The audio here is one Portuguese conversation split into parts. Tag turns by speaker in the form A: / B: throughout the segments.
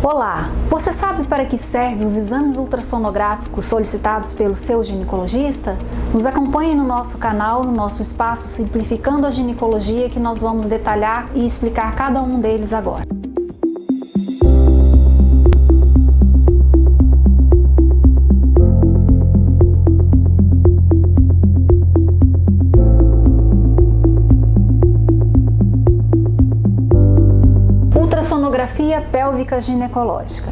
A: Olá! Você sabe para que servem os exames ultrassonográficos solicitados pelo seu ginecologista? Nos acompanhe no nosso canal, no nosso espaço Simplificando a Ginecologia, que nós vamos detalhar e explicar cada um deles agora. Ultrassonografia pélvica ginecológica.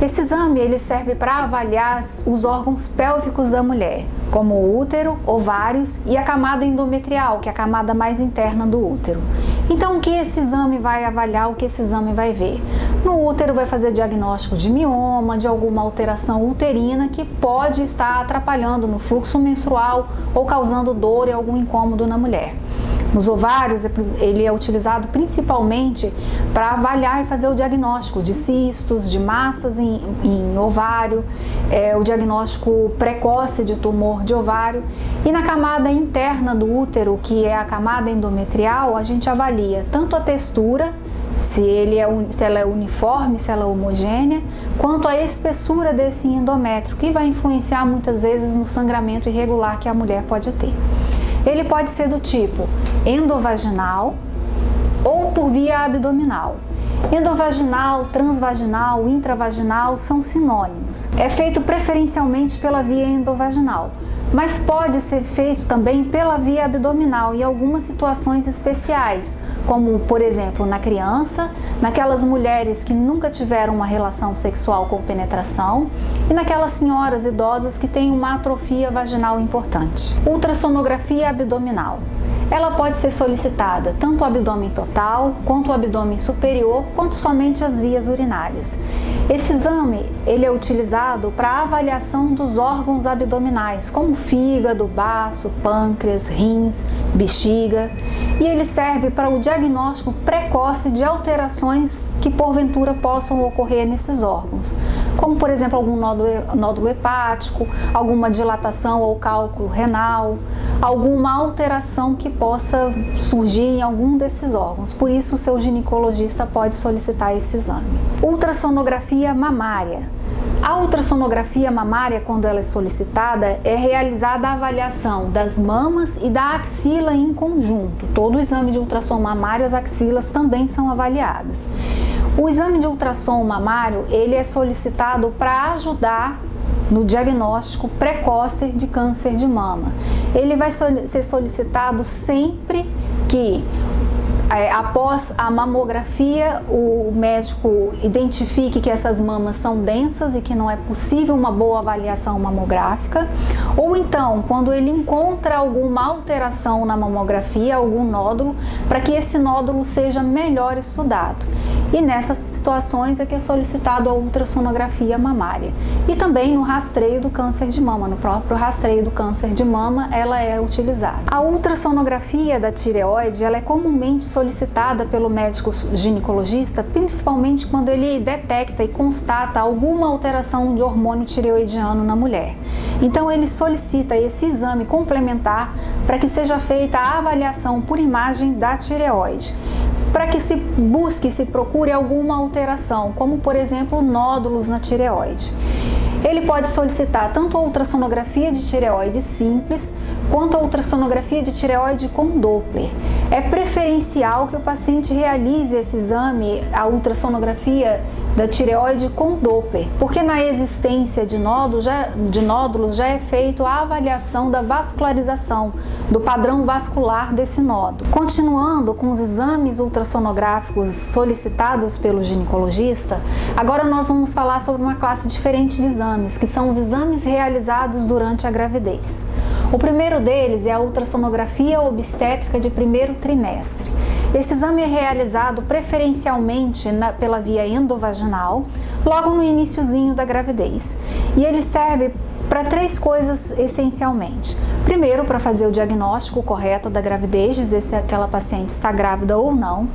A: Esse exame ele serve para avaliar os órgãos pélvicos da mulher, como o útero, ovários e a camada endometrial, que é a camada mais interna do útero. Então, o que esse exame vai avaliar, o que esse exame vai ver? No útero vai fazer diagnóstico de mioma, de alguma alteração uterina que pode estar atrapalhando no fluxo menstrual ou causando dor e algum incômodo na mulher. Nos ovários, ele é utilizado principalmente para avaliar e fazer o diagnóstico de cistos, de massas em ovário, o diagnóstico precoce de tumor de ovário. E na camada interna do útero, que é a camada endometrial, a gente avalia tanto a textura, se ela é uniforme, se ela é homogênea, quanto a espessura desse endométrio, que vai influenciar muitas vezes no sangramento irregular que a mulher pode ter. Ele pode ser do tipo endovaginal ou por via abdominal. Endovaginal, transvaginal, intravaginal são sinônimos. É feito preferencialmente pela via endovaginal, mas pode ser feito também pela via abdominal em algumas situações especiais, como, por exemplo, na criança, naquelas mulheres que nunca tiveram uma relação sexual com penetração e naquelas senhoras idosas que têm uma atrofia vaginal importante. Ultrassonografia abdominal. Ela pode ser solicitada tanto o abdômen total, quanto o abdômen superior, quanto somente as vias urinárias. Esse exame ele é utilizado para avaliação dos órgãos abdominais, como fígado, baço, pâncreas, rins, bexiga, e ele serve para o diagnóstico precoce de alterações que porventura possam ocorrer nesses órgãos, como por exemplo algum nódulo hepático, alguma dilatação ou cálculo renal, alguma alteração que possa surgir em algum desses órgãos. Por isso o seu ginecologista pode solicitar esse exame. Ultrassonografia mamária. A ultrassonografia mamária, quando ela é solicitada, é realizada a avaliação das mamas e da axila em conjunto. Todo o exame de ultrassom mamário, as axilas também são avaliadas. O exame de ultrassom mamário, ele é solicitado para ajudar no diagnóstico precoce de câncer de mama. Ele vai ser solicitado sempre que após a mamografia, o médico identifique que essas mamas são densas e que não é possível uma boa avaliação mamográfica, ou então, quando ele encontra alguma alteração na mamografia, algum nódulo, para que esse nódulo seja melhor estudado. E nessas situações é que é solicitado a ultrassonografia mamária. E também no rastreio do câncer de mama, no próprio rastreio do câncer de mama, ela é utilizada. A ultrassonografia da tireoide, ela é comumente solicitada pelo médico ginecologista, principalmente quando ele detecta e constata alguma alteração de hormônio tireoidiano na mulher. Então ele solicita esse exame complementar para que seja feita a avaliação por imagem da tireoide, para que se busque, se procure alguma alteração, como por exemplo nódulos na tireoide. Ele pode solicitar tanto a ultrassonografia de tireoide simples, quanto a ultrassonografia de tireoide com Doppler. É preferencial que o paciente realize esse exame, a ultrassonografia da tireoide com Doppler, porque na existência de nódulos já é feita a avaliação da vascularização, do padrão vascular desse nódulo. Continuando com os exames ultrassonográficos solicitados pelo ginecologista, agora nós vamos falar sobre uma classe diferente de exames, que são os exames realizados durante a gravidez. O primeiro deles é a ultrassonografia obstétrica de primeiro trimestre. Esse exame é realizado preferencialmente pela via endovaginal, logo no iniciozinho da gravidez. E ele serve para três coisas essencialmente. Primeiro, para fazer o diagnóstico correto da gravidez, dizer se aquela paciente está grávida ou não.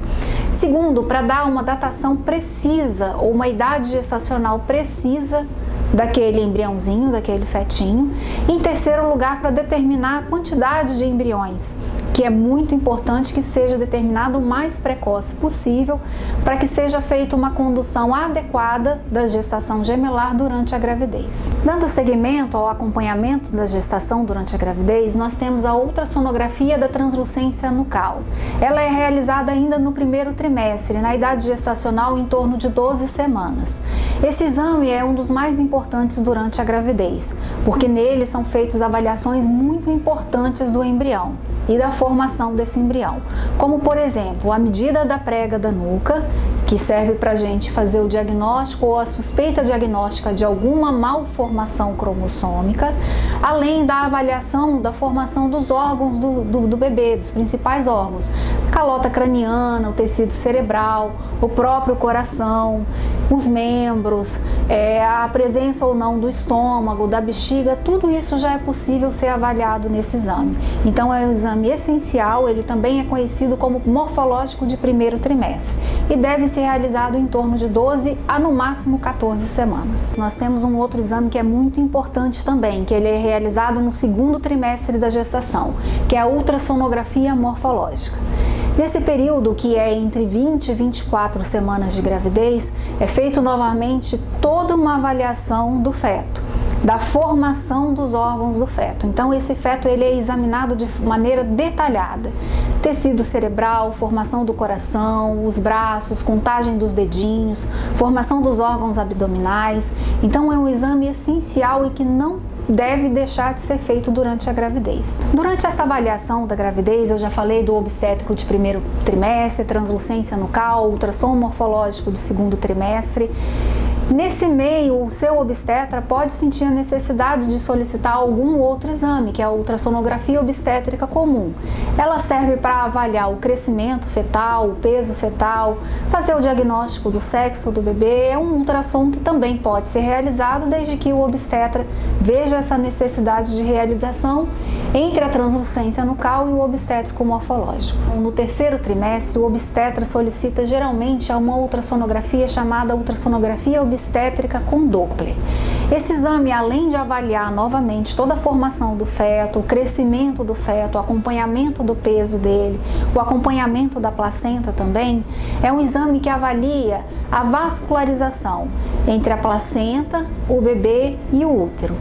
A: Segundo, para dar uma datação precisa ou uma idade gestacional precisa daquele embriãozinho, daquele fetinho. Em terceiro lugar, para determinar a quantidade de embriões que é muito importante que seja determinado o mais precoce possível para que seja feita uma condução adequada da gestação gemelar durante a gravidez. Dando seguimento ao acompanhamento da gestação durante a gravidez, nós temos a ultrassonografia da translucência nucal. Ela é realizada ainda no primeiro trimestre, na idade gestacional em torno de 12 semanas. Esse exame é um dos mais importantes durante a gravidez, porque nele são feitas avaliações muito importantes do embrião e da formação desse embrião, como por exemplo a medida da prega da nuca, que serve para a gente fazer o diagnóstico ou a suspeita diagnóstica de alguma malformação cromossômica, além da avaliação da formação dos órgãos do bebê, dos principais órgãos, calota craniana, o tecido cerebral, o próprio coração, os membros, a presença ou não do estômago, da bexiga, tudo isso já é possível ser avaliado nesse exame. Então é um exame essencial, ele também é conhecido como morfológico de primeiro trimestre e deve ser realizado em torno de 12 a no máximo 14 semanas. Nós temos um outro exame que é muito importante também, que ele é realizado no segundo trimestre da gestação, que é a ultrassonografia morfológica. Nesse período, que é entre 20 e 24 semanas de gravidez, é feito novamente toda uma avaliação do feto, da formação dos órgãos do feto. Então esse feto ele é examinado de maneira detalhada. Tecido cerebral, formação do coração, os braços, contagem dos dedinhos, formação dos órgãos abdominais. Então é um exame essencial e que não deve deixar de ser feito durante a gravidez. Durante essa avaliação da gravidez, eu já falei do obstétrico de primeiro trimestre, translucência nucal, ultrassom morfológico de segundo trimestre. Nesse meio, o seu obstetra pode sentir a necessidade de solicitar algum outro exame, que é a ultrassonografia obstétrica comum. Ela serve para avaliar o crescimento fetal, o peso fetal, fazer o diagnóstico do sexo do bebê. É um ultrassom que também pode ser realizado desde que o obstetra veja essa necessidade de realização entre a translucência nucal e o obstétrico morfológico. No terceiro trimestre, o obstetra solicita geralmente uma ultrassonografia chamada ultrassonografia obstétrica com Doppler. Esse exame, além de avaliar novamente toda a formação do feto, o crescimento do feto, o acompanhamento do peso dele, o acompanhamento da placenta também, é um exame que avalia a vascularização entre a placenta, o bebê e o útero.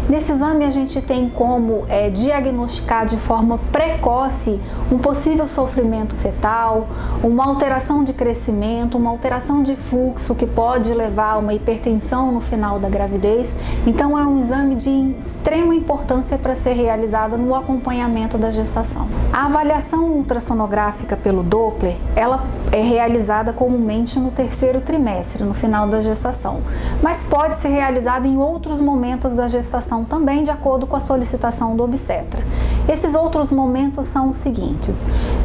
A: Nesse exame a gente tem como diagnosticar de forma precoce um possível sofrimento fetal, uma alteração de crescimento, uma alteração de fluxo que pode levar a uma hipertensão no final da gravidez. Então é um exame de extrema importância para ser realizado no acompanhamento da gestação. A avaliação ultrassonográfica pelo Doppler, ela é realizada comumente no terceiro trimestre, no final da gestação, mas pode ser realizada em outros momentos da gestação também, de acordo com a solicitação do obstetra. Esses outros momentos são os seguintes: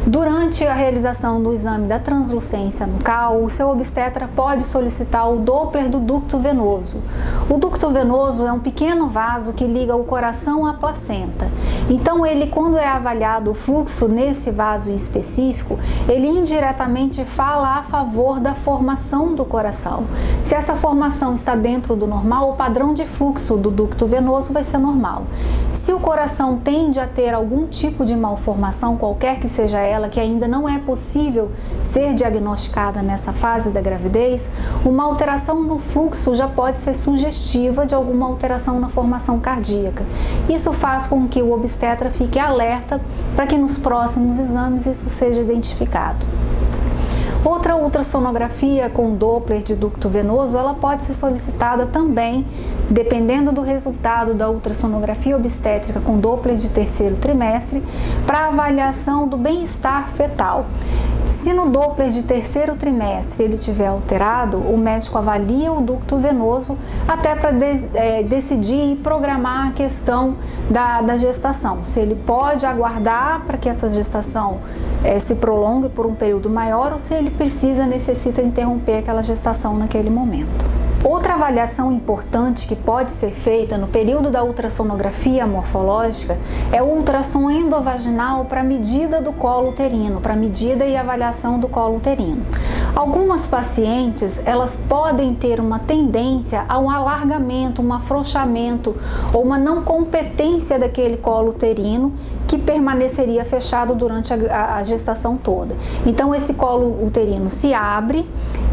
A: durante a realização do exame da translucência nucal, o seu obstetra pode solicitar o Doppler do ducto venoso. O ducto venoso é um pequeno vaso que liga o coração à placenta. Então ele, quando é avaliado o fluxo nesse vaso em específico, ele indiretamente fala a favor da formação do coração. Se essa formação está dentro do normal, o padrão de fluxo do ducto venoso vai ser normal. Se o coração tende a ter algum tipo de malformação, qualquer que seja ela, que ainda não é possível ser diagnosticada nessa fase da gravidez, uma alteração no fluxo já pode ser sugestiva de alguma alteração na formação cardíaca. Isso faz com que o obstetra fique alerta para que nos próximos exames isso seja identificado. Outra ultrassonografia com Doppler de ducto venoso, ela pode ser solicitada também, dependendo do resultado da ultrassonografia obstétrica com Doppler de terceiro trimestre, para avaliação do bem-estar fetal. Se no Doppler de terceiro trimestre ele tiver alterado, o médico avalia o ducto venoso até para decidir e programar a questão da gestação. Se ele pode aguardar para que essa gestação se prolongue por um período maior ou se ele necessita interromper aquela gestação naquele momento. Outra avaliação importante que pode ser feita no período da ultrassonografia morfológica é o ultrassom endovaginal para medida do colo uterino, para medida e avaliação do colo uterino. Algumas pacientes, elas podem ter uma tendência a um alargamento, um afrouxamento ou uma não competência daquele colo uterino que permaneceria fechado durante a gestação toda. Então esse colo uterino se abre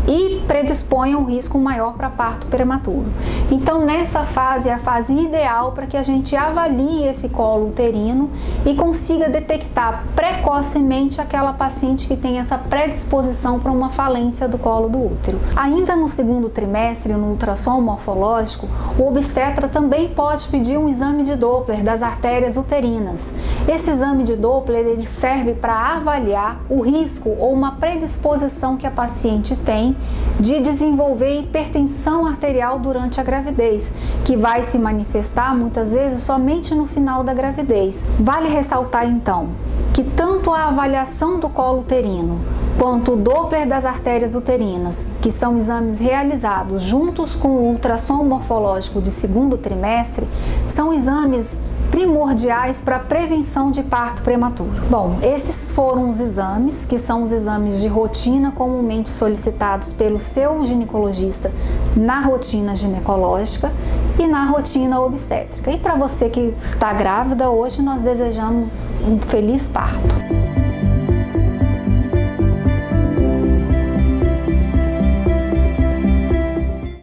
A: e predispõe a um risco maior para parto prematuro. Então nessa fase é a fase ideal para que a gente avalie esse colo uterino e consiga detectar precocemente aquela paciente que tem essa predisposição para uma falência do colo do útero. Ainda no segundo trimestre, no ultrassom morfológico, o obstetra também pode pedir um exame de Doppler das artérias uterinas. Esse exame de Doppler ele serve para avaliar o risco ou uma predisposição que a paciente tem de desenvolver hipertensão arterial durante a gravidez, que vai se manifestar muitas vezes somente no final da gravidez. Vale ressaltar então que tanto a avaliação do colo uterino quanto o Doppler das artérias uterinas, que são exames realizados juntos com o ultrassom morfológico de segundo trimestre, são exames primordiais para a prevenção de parto prematuro. Bom, esses foram os exames, que são os exames de rotina comumente solicitados pelo seu ginecologista na rotina ginecológica e na rotina obstétrica. E para você que está grávida, hoje nós desejamos um feliz parto.